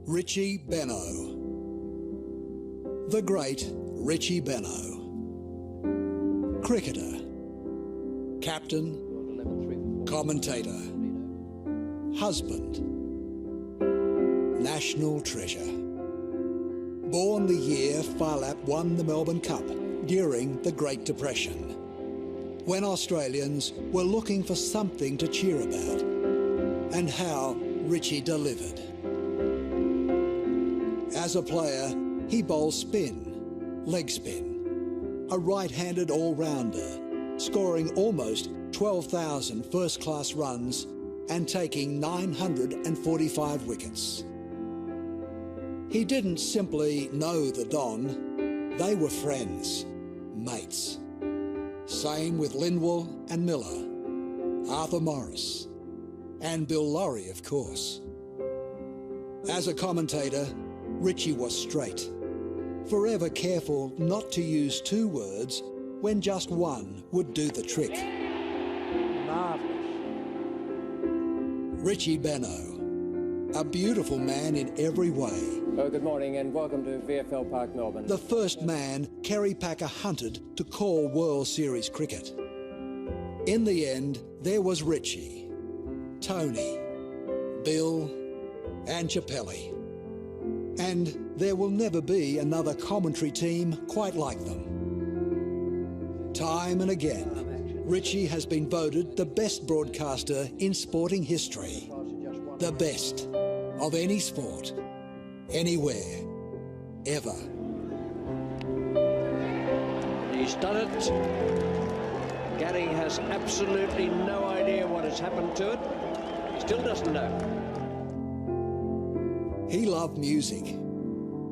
Richie Benaud. The great Richie Benaud. Cricketer, captain, commentator, husband, national treasure. Born the year Phar Lap won the Melbourne Cup during the Great Depression, when Australians were looking for something to cheer about, and how Richie delivered. As a player, he bowls spin, leg spin, a right-handed all-rounder, scoring almost 12,000 first-class runs and taking 945 wickets. He didn't simply know the Don, they were friends, mates. Same with Lindwall and Miller, Arthur Morris, and Bill Lawry, of course. As a commentator, Richie was straight, forever careful not to use two words when just one would do the trick. Marvellous. Richie Benaud, a beautiful man in every way. Oh, good morning and welcome to VFL Park, Melbourne. The first man Kerry Packer hunted to call World Series cricket. In the end, there was Richie, Tony, Bill and Chappelli. And there will never be another commentary team quite like them. Time and again, Richie has been voted the best broadcaster in sporting history. The best of any sport, anywhere, ever. He's done it. Gary has absolutely no idea what has happened to it. He still doesn't know. He loved music,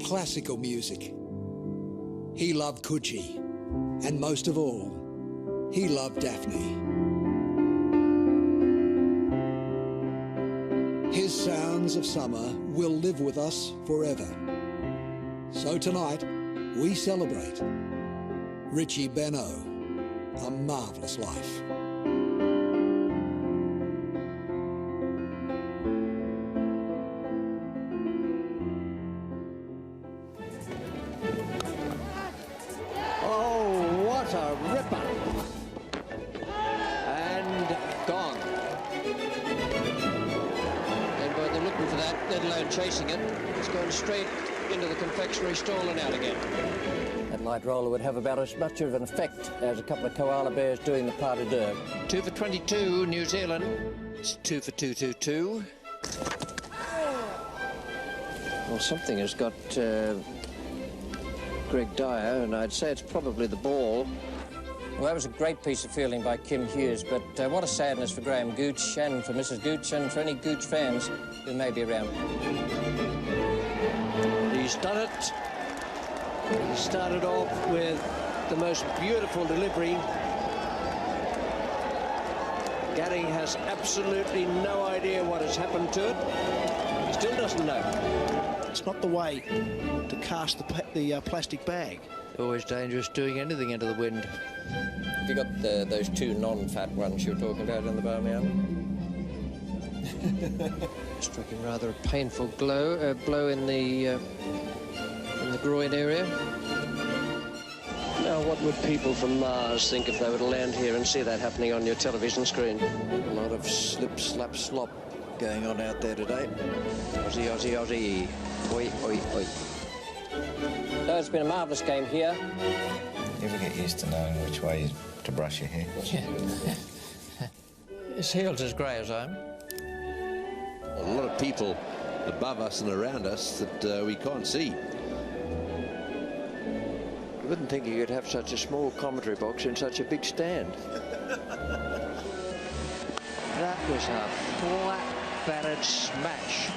classical music. He loved Coogee, and most of all, he loved Daphne. His sounds of summer will live with us forever. So tonight, we celebrate Richie Benaud, A Marvellous Life. A ripper. And gone. And by the looking for that, let alone chasing it, it's gone straight into the confectionery stall and out again. That light roller would have about as much of an effect as a couple of koala bears doing the pas de deux. 2 for 22, New Zealand. It's 2 for 222. Well, something has got Greg Dyer, and I'd say it's probably the ball. Well, that was a great piece of fielding by Kim Hughes, but what a sadness for Graham Gooch and for Mrs. Gooch and for any Gooch fans who may be around. He's done it. He started off with the most beautiful delivery. Gary has absolutely no idea what has happened to it. He still doesn't know. It's not the way to cast the plastic bag. Always dangerous doing anything into the wind. Have you got those two non-fat ones you were talking about in the barnyard? Struck him rather a painful blow in the groin area. Now, what would people from Mars think if they were to land here and see that happening on your television screen? A lot of slip, slap, slop going on out there today. Aussie, Aussie, Aussie. Oi, oi, oi. So it's been a marvellous game here. You ever get used to knowing which way to brush your hair? Yeah. His heel's as grey as I am. A lot of people above us and around us that we can't see. I wouldn't think you could have such a small commentary box in such a big stand. That was a flat-battered smash.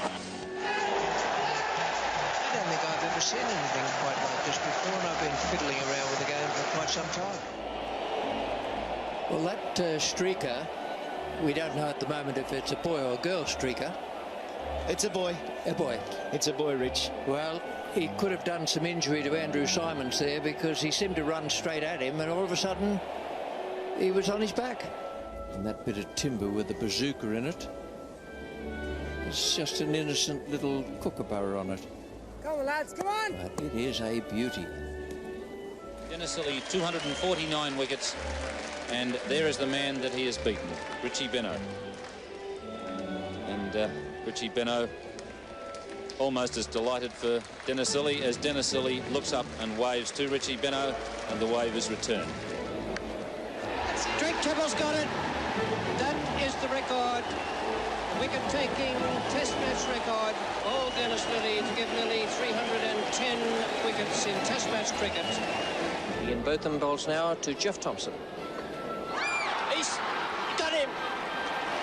I don't think I've ever seen anything quite like this before, and I've been fiddling around with the game for quite some time. Well, that streaker, we don't know at the moment if it's a boy or a girl streaker. It's a boy. A boy. It's a boy, Rich. Well, he could have done some injury to Andrew Simons there, because he seemed to run straight at him, and all of a sudden he was on his back. And that bit of timber with the bazooka in it It's just an innocent little kookaburra on it. Come on, lads, come on! But it is a beauty. Denisili, 249 wickets, and there is the man that he has beaten, Richie Benaud. And Richie Benaud almost as delighted for Denisili as Denisili looks up and waves to Richie Benaud, and the wave is returned. Drake Tibble's got it. That is the record, wicket-taking Test match record. Old Dennis Lillee to give Lillee 310 wickets in Test match cricket. Ian Botham bowls now to Jeff Thompson. He's got him.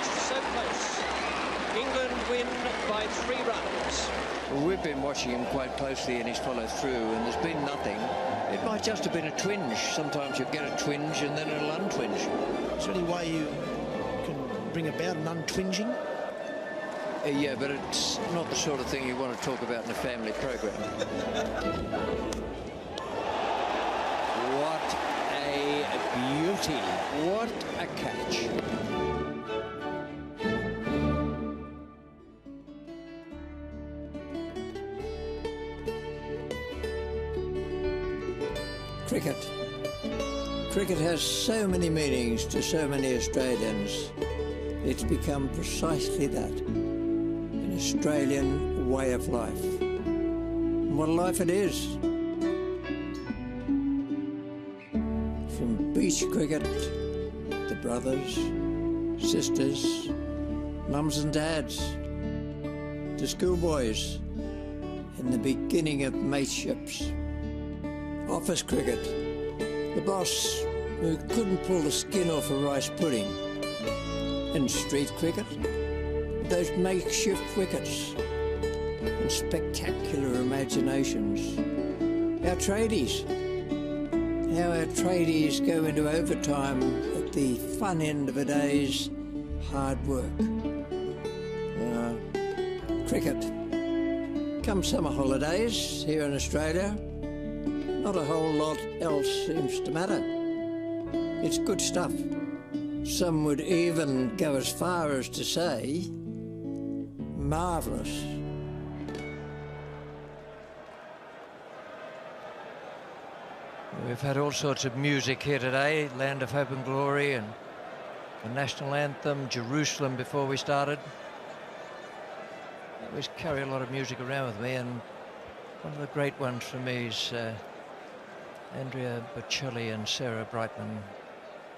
So close. England win by 3 runs. Well, we've been watching him quite closely in his follow-through, and there's been nothing. It might just have been a twinge. Sometimes you get a twinge and then it'll untwinge. Is there any way you can bring about an untwinging? Yeah, but it's not the sort of thing you want to talk about in a family program. What a beauty. What a catch. Cricket. Cricket has so many meanings to so many Australians. It's become precisely that, an Australian way of life. And what a life it is. From beach cricket to brothers, sisters, mums and dads, to schoolboys, and the beginning of mateships. Office cricket, the boss who couldn't pull the skin off a rice pudding. And street cricket, those makeshift wickets and spectacular imaginations. Our tradies, how our tradies go into overtime at the fun end of a day's hard work. Cricket. Come summer holidays here in Australia, not a whole lot else seems to matter. It's good stuff. Some would even go as far as to say, marvellous. We've had all sorts of music here today, Land of Hope and Glory and the national anthem, Jerusalem, before we started. I always carry a lot of music around with me, and one of the great ones for me is Andrea Bocelli and Sarah Brightman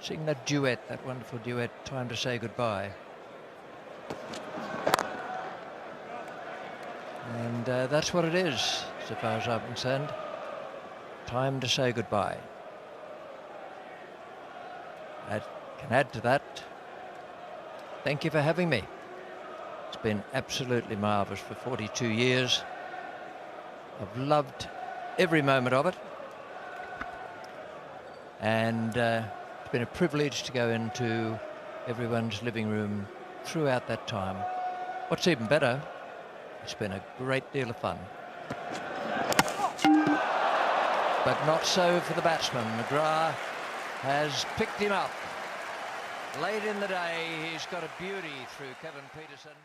sing that duet, that wonderful duet, Time to Say Goodbye. And that's what it is, so far as I'm concerned. Time to say goodbye. I can add to that, thank you for having me. It's been absolutely marvellous for 42 years. I've loved every moment of it. And it's been a privilege to go into everyone's living room throughout that time. What's even better, it's been a great deal of fun. But not so for the batsman. McGrath has picked him up. Late in the day, he's got a beauty through Kevin Peterson.